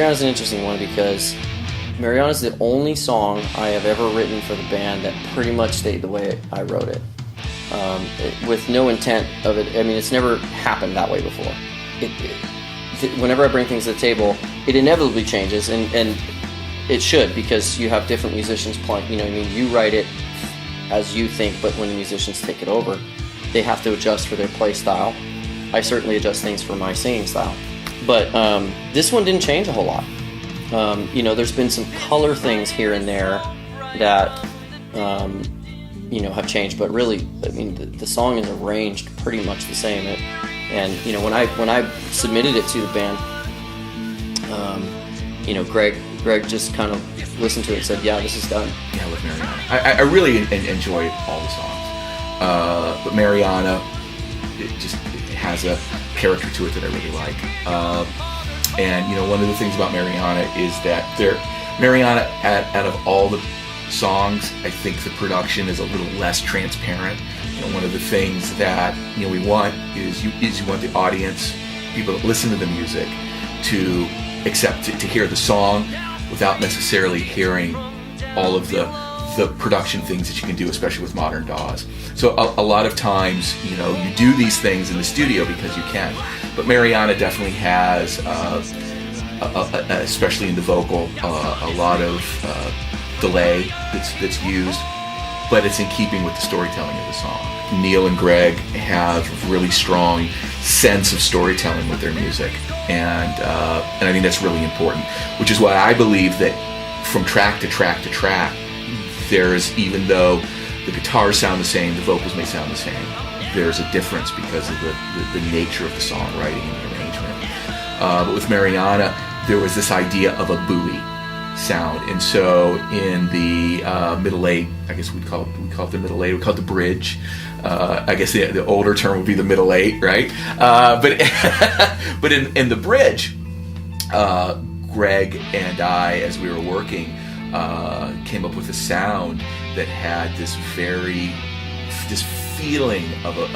Mariana's an interesting one because Mariana's the only song I have ever written for the band that pretty much stayed the way I wrote it. With no intent of it. I mean, it's never happened that way before. Whenever I bring things to the table, it inevitably changes, and it should, because you have different musicians playing. You know, I mean, you write it as you think, but when the musicians take it over, they have to adjust for their play style. I certainly adjust things for my singing style. But this one didn't change a whole lot. You know, there's been some color things here and there that, you know, have changed, but really, I mean, the song is arranged pretty much the same. And you know, when I submitted it to the band, you know, Greg just kind of listened to it and said, yeah, this is done. Yeah, with Mariana. I really enjoyed all the songs. But Mariana, it has a character to it that I really like. And, you know, one of the things about Mariana is that Mariana, out of all the songs, I think the production is a little less transparent. You know, one of the things that, you know, we want is you want the audience, people that listen to the music, to accept to hear the song without necessarily hearing all of the production things that you can do, especially with modern DAWs. So a lot of times, you know, you do these things in the studio because you can. But Mariana definitely has, especially in the vocal, a lot of delay that's used, but it's in keeping with the storytelling of the song. Neil and Greg have a really strong sense of storytelling with their music, and I think that's really important, which is why I believe that from track to track to track, there's, even though the guitars sound the same, the vocals may sound the same, there's a difference because of the nature of the songwriting and the arrangement. But with Mariana, there was this idea of a buoy sound, and so in the middle eight, I guess we call it the middle eight. We call it the bridge. I guess the older term would be the middle eight, right? But in the bridge, Greg and I, as we were working, came up with a sound that had this feeling of a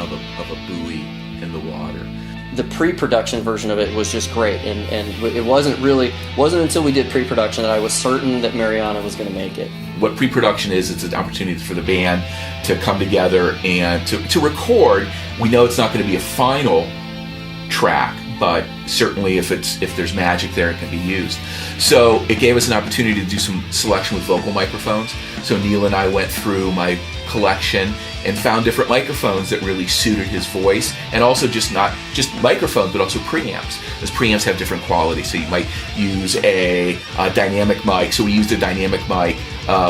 buoy in the water. The pre-production version of it was just great, and it wasn't until we did pre-production that I was certain that Mariana was going to make it. What pre-production is, it's an opportunity for the band to come together and to record. We know it's not going to be a final track, but certainly if there's magic there, it can be used. So it gave us an opportunity to do some selection with vocal microphones. So Neil and I went through my collection and found different microphones that really suited his voice, and also not just microphones, but also preamps. As preamps have different qualities, so you might use a dynamic mic. So we used a dynamic mic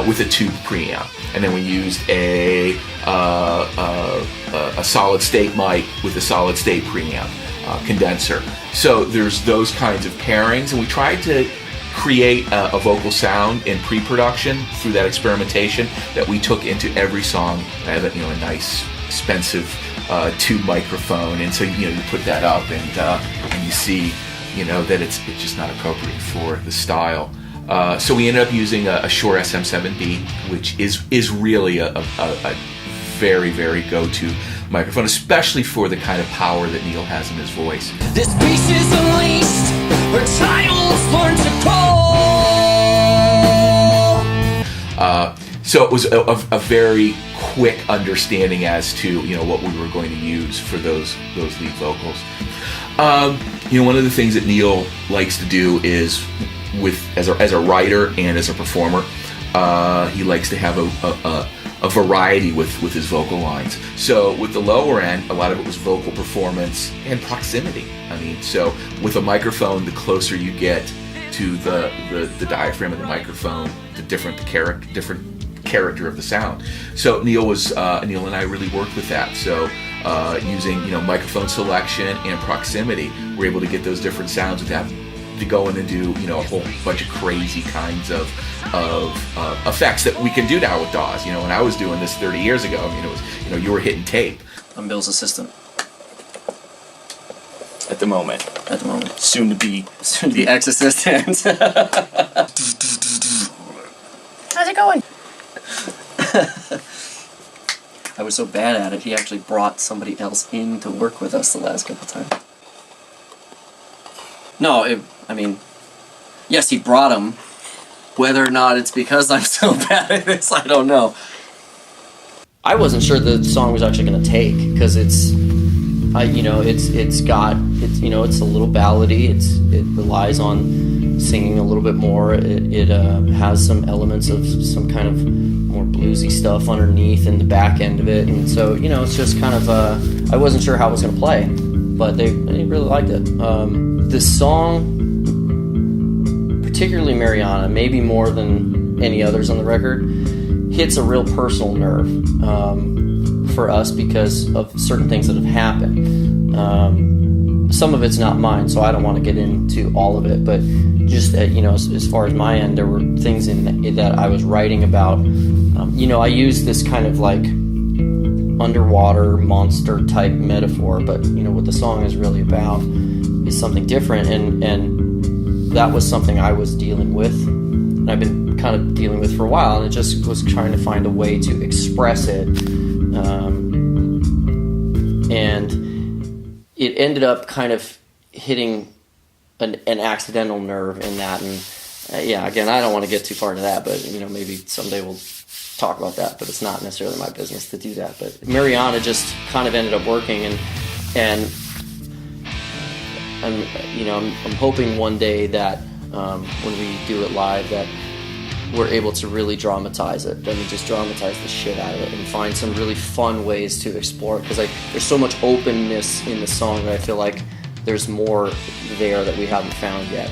with a tube preamp, and then we used a solid state mic with a solid state preamp condenser. So there's those kinds of pairings, and we tried to create a vocal sound in pre-production through that experimentation that we took into every song. I have a nice expensive tube microphone, and so you put that up and you see that it's just not appropriate for the style. So we ended up using a Shure SM7B, which is really a very, very go-to microphone, especially for the kind of power that Neil has in his voice. This beast is unleashed, where titles learn to crawl. So it was a very quick understanding as to what we were going to use for those lead vocals. One of the things that Neil likes to do is, as a writer and as a performer, he likes to have a variety with his vocal lines. So with the lower end, a lot of it was vocal performance and proximity. So with a microphone, the closer you get to the diaphragm of the microphone, the different character of the sound. So Neil and I really worked with that. So using microphone selection and proximity, we're able to get those different sounds without to go in and do a whole bunch of crazy kinds of effects that we can do now with DAWs. When I was doing this 30 years ago, it was you were hitting tape. I'm Bill's assistant. At the moment. Soon to be ex-assistant. How's it going? I was so bad at it, he actually brought somebody else in to work with us the last couple times. No, yes, he brought them. Whether or not it's because I'm so bad at this, I don't know. I wasn't sure the song was actually going to take, because it's a little ballady. It relies on singing a little bit more. It has some elements of some kind of more bluesy stuff underneath in the back end of it, and so it's just kind of I wasn't sure how it was going to play, but they really liked it. This song, particularly Mariana, maybe more than any others on the record, hits a real personal nerve for us because of certain things that have happened. Some of it's not mine, so I don't want to get into all of it, but just as far as my end, there were things in that I was writing about. I use this kind of like underwater monster type metaphor, but what the song is really about is something different, and that was something I was dealing with, and I've been kind of dealing with for a while, and it just was trying to find a way to express it, and it ended up kind of hitting an accidental nerve in that, and again, I don't want to get too far into that, but maybe someday we'll talk about that, but it's not necessarily my business to do that. But Mariana just kind of ended up working, and I'm hoping one day that when we do it live that we're able to really dramatize it. I mean, just dramatize the shit out of it and find some really fun ways to explore it, because there's so much openness in the song that I feel like there's more there that we haven't found yet.